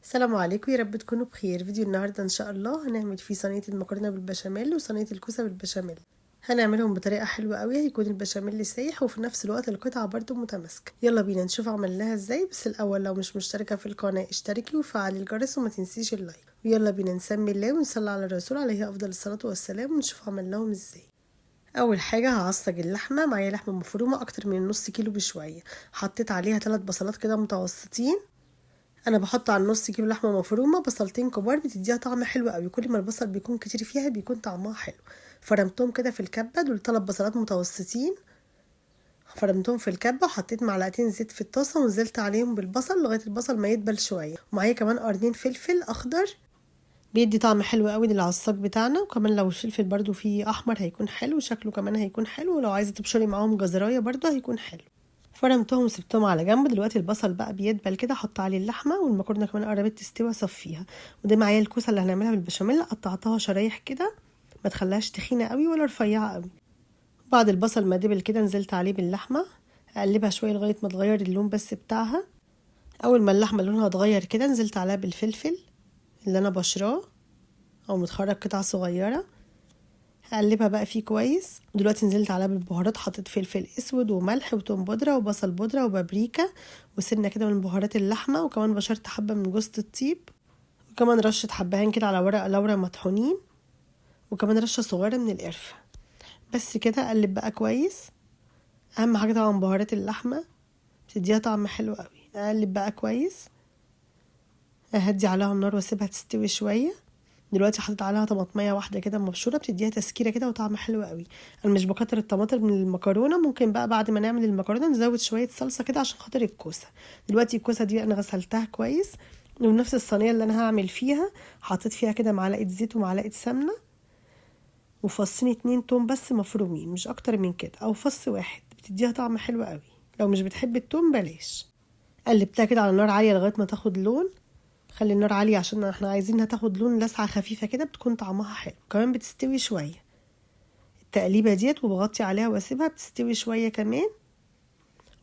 السلام عليكم، يا رب تكونوا بخير. فيديو النهارده ان شاء الله هنعمل فيه صينيه المكرونه بالبشاميل وصينيه الكوسه بالبشاميل. هنعملهم بطريقه حلوه قوي، هيكون البشاميل سايح وفي نفس الوقت القطعه برضو متماسكه. يلا بينا نشوف عملناها ازاي. بس الاول لو مش مشتركه في القناه اشتركي وفعلي الجرس وما تنسيش اللايك. ويلا بينا نسمي الله ونصلي على الرسول عليه افضل الصلاه والسلام ونشوف عملناهم ازاي. اول حاجه هعصج اللحمه. معايا لحمه مفرومه اكتر من نص كيلو بشويه. حطيت عليها 3 بصلات كده متوسطين. انا بحط على النص كيلو لحمه مفرومه بصلتين كبار، بتديها طعم حلو قوي. كل ما البصل بيكون كتير فيها بيكون طعمها حلو. فرمتهم كده في الكبه. دول 3 بصلات متوسطين. فرمتهم في الكبه وحطيت معلقتين زيت في الطاسه ونزلت عليهم بالبصل لغايه البصل ما يدبل شويه. ومعايا كمان قرنين فلفل اخضر، بيدي طعم حلو قوي للعصاج بتاعنا. وكمان لو الفلفل برضو فيه احمر هيكون حلو، شكله كمان هيكون حلو. ولو عايزه تبشري معاهم جزرايه برضو هيكون حلو. فرمتهم وسبتهم على جنب. دلوقتي البصل بقى بيدبل كده، احط عليه اللحمه والمكرونه كمان قربت تستوي اصفيها. وده معايا الكوسه اللي هنعملها بالبشاميل، قطعتها شرايح كده، ما تخليهاش تخينه قوي ولا رفيعه قوي. بعد البصل ما دبل كده نزلت عليه باللحمه، اقلبها شويه لغايه ما تغير اللون بس بتاعها. اول ما اللحمه لونها اتغير كده نزلت عليها بالفلفل اللي انا بشراه او متخرج قطع صغيره. هقلبها بقى فيه كويس. دلوقتي نزلت عليها بالبهارات، حطيت فلفل اسود وملح وتوم بودره وبصل بودره وبابريكا وسنه كده من بهارات اللحمه. وكمان بشرت حبه من جوز الطيب، وكمان رشه حبهان كده على ورق لورا مطحونين، وكمان رشه صغيره من القرفه. بس كده اقلب بقى كويس. اهم حاجه طبعا بهارات اللحمه بتديها طعم حلو قوي. اقلب بقى كويس، اهدي عليها النار واسيبها تستوي شويه. دلوقتي حطيت عليها طماطميه واحده كده مبشوره، بتديها تسكيره كده وطعم حلو قوي. انا مش بكتر الطماطم من المكرونه، ممكن بقى بعد ما نعمل المكرونه نزود شويه صلصه كده عشان خاطر الكوسه. دلوقتي الكوسه دي انا غسلتها كويس، ونفس الصينيه اللي انا هعمل فيها حطيت فيها كده معلقه زيت ومعلقه سمنه وفصين 2 توم بس مفرومين، مش اكتر من كده، او فص واحد، بتديها طعم حلو قوي. لو مش بتحب التوم بلاش. قلبتها كده على نار عاليه لغايه ما تاخد لون. خلي النار عالية عشان احنا عايزينها تاخد لون لسعة خفيفة كده، بتكون طعمها حلو. كمان بتستوي شوية التقليبة ديت، وبغطي عليها واسيبها بتستوي شوية كمان.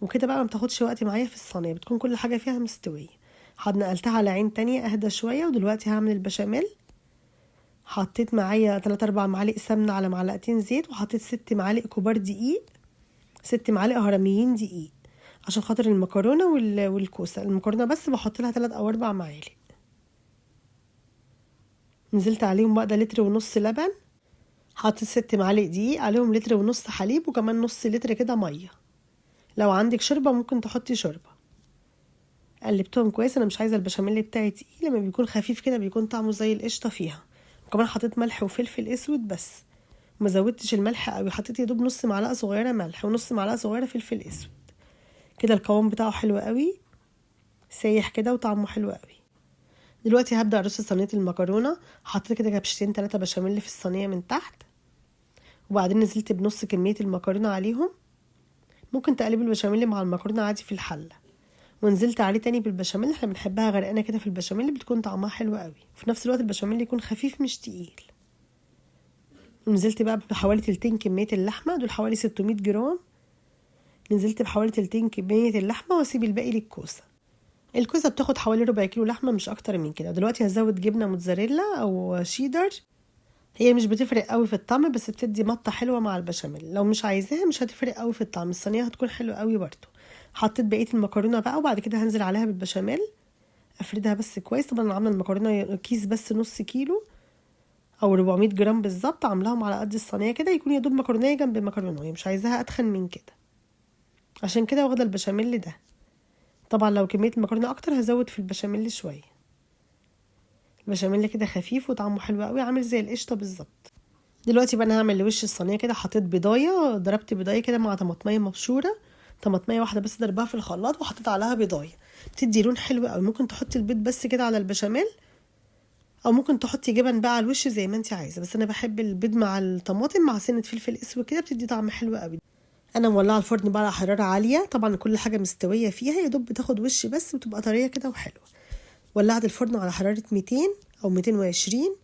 وكده بقى ما بتاخدش وقت معايا في الصينية، بتكون كل حاجة فيها مستوية. نقلتها على عين تانية اهدى شوية. ودلوقتي هعمل البشاميل. حطيت معايا 3-4 معالق سمنة على معلقتين زيت، وحطيت 6 معالق كبار دقيق، 6 معالق هرميين دقيق عشان خاطر المكرونة والكوسة. المكرونة بس بحط لها 3 أو 4 معالق. نزلت عليهم بقى ده لتر ونص لبن. حطيت 6 معالق دقيق عليهم لتر ونص حليب، وكمان نص لتر كده ميه. لو عندك شوربه ممكن تحطي شوربه. قلبتهم كويس. انا مش عايزه البشاميل بتاعي تقيل، لما بيكون خفيف كده بيكون طعمه زي القشطه فيها. وكمان حطيت ملح وفلفل اسود بس، ما زودتش الملح قوي، حطيت يا دوب نص معلقه صغيره ملح ونص معلقه صغيره فلفل اسود. كده القوام بتاعه حلو قوي، سايح كده وطعمه حلو قوي. دلوقتي هبدا ارص صينيه المكرونه. حطيت كده كبشتين 3 بشاميل في الصينيه من تحت، وبعدين نزلت بنص كميه المكرونه عليهم. ممكن تقلبي البشاميل مع المكرونه عادي في الحله. ونزلت عليه تاني بالبشاميل. احنا بنحبها غرقانه كده في البشاميل، بتكون طعمها حلو قوي. في نفس الوقت البشاميل يكون خفيف مش تقيل. ونزلت بقى بحوالي تلتين كميه اللحمه، دول حوالي 600 جرام. نزلت بحوالي تلتين كميه اللحمه واسيب الباقي للكوسه. الكوسه بتاخد حوالي ربع كيلو لحمه، مش اكتر من كده. دلوقتي هزود جبنه موتزاريلا او شيدر. هي مش بتفرق قوي في الطعم، بس بتدي مطه حلوه مع البشاميل. لو مش عايزاها مش هتفرق قوي في الطعم، الصينيه هتكون حلوه قوي برضو. حطيت بقيه المكرونه بقى، وبعد كده هنزل عليها بالبشاميل. افردها بس كويس. طبعا انا عامله المكرونه كيس بس نص كيلو او 400 جرام بالظبط، عاملاهم على قد الصينيه كده، يكون يا دوب مكرونه جنب مكرونه، مش عايزاها اتخن من كده، عشان كده واخده البشاميل ده. طبعا لو كميه المكرونه اكتر هزود في البشاميل شويه. البشاميل كده خفيف وطعمه حلو قوي، عامل زي القشطه بالظبط. دلوقتي بقى انا هعمل لوش الصينيه كده. حطيت بيضايه، ضربت بيضايه كده مع طماطميه مبشوره، طماطميه واحده بس ضربها في الخلاط، وحطيت عليها بيضايه، بتدي لون حلو قوي. ممكن تحطي البيض بس كده على البشاميل، او ممكن تحطي جبن بقى على الوش زي ما انت عايزه، بس انا بحب البيض مع الطماطم مع سنه فلفل اسود كده، بتدي طعم حلو قوي. انا مولعه الفرن بقى على حراره عاليه، طبعا كل حاجه مستويه فيها، يا دوب بتاخد وش بس وتبقى طريه كده وحلوه. ولعت الفرن على حراره 200 او 220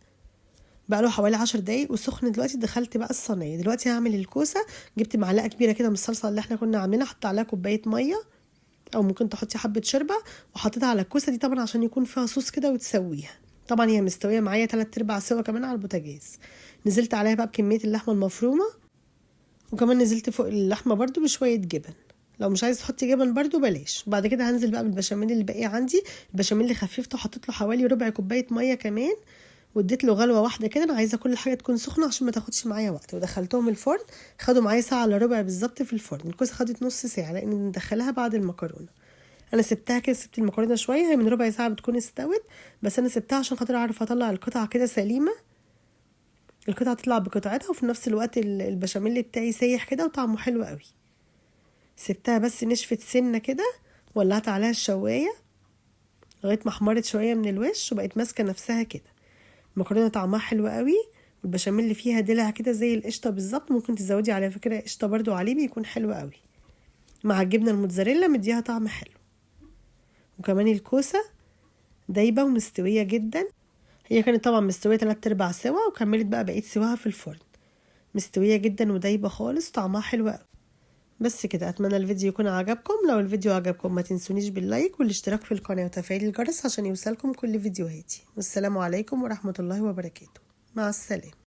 بقى له حوالي 10 دقايق وسخن. دلوقتي دخلت بقى الصينيه. دلوقتي هعمل الكوسه. جبت معلقه كبيره كده من الصلصه اللي احنا كنا عاملينها، حطيت عليها كوبايه ميه او ممكن تحطي حبه شوربه وحطيتها على الكوسه دي طبعا عشان يكون فيها صوص كده وتسويها. طبعا هي مستويه معايا 3/4 سوا كمان على البوتاجاز. نزلت عليها بقى بكميه اللحمه المفرومه، وكمان نزلت فوق اللحمه برضو بشويه جبن. لو مش عايز تحطي جبن برضو بلاش. بعد كده هنزل بقى بالبشاميل اللي باقي عندي. البشاميل اللي خففته حطيت له حوالي ربع كوبايه ميه كمان، واديت له غلوه واحده كده. انا عايزه كل حاجه تكون سخنه عشان ما تاخدش معايا وقت. ودخلتهم الفرن، خدوا معايا ساعه الا ربع بالظبط في الفرن. الكوسه خدت نص ساعه لان ندخلها بعد المكرونه. انا سبتها كده، سبت المكرونه شويه، هي من ربع ساعه بتكون استوت، بس انا سبتها عشان خاطر اعرف اطلع القطعه كده سليمه. القطعه تطلع بقطعتها، وفي نفس الوقت البشاميل بتاعي سايح كده وطعمه حلو قوي. سبتها بس نشفت سنه كده، ولعت عليها الشوايه لغايه ما احمرت شويه من الوش وبقت ماسكه نفسها كده. المكرونه طعمها حلو قوي، والبشاميل اللي فيها دلع كده زي القشطه بالظبط. ممكن تزودي على فكره قشطه برضو عليه بيكون حلو قوي، مع الجبنه الموتزاريلا مديها طعم حلو. وكمان الكوسه دايبه ومستويه جدا. هي كانت طبعا مستويه 3/4 سوا، وكملت بقى بقيت سواها في الفرن. مستويه جدا ودايبه خالص، طعمها حلو قوي. بس كده، اتمنى الفيديو يكون عجبكم. لو الفيديو عجبكم ما تنسونيش باللايك والاشتراك في القناه وتفعيل الجرس عشان يوصلكم كل فيديوهاتي. والسلام عليكم ورحمه الله وبركاته. مع السلامه.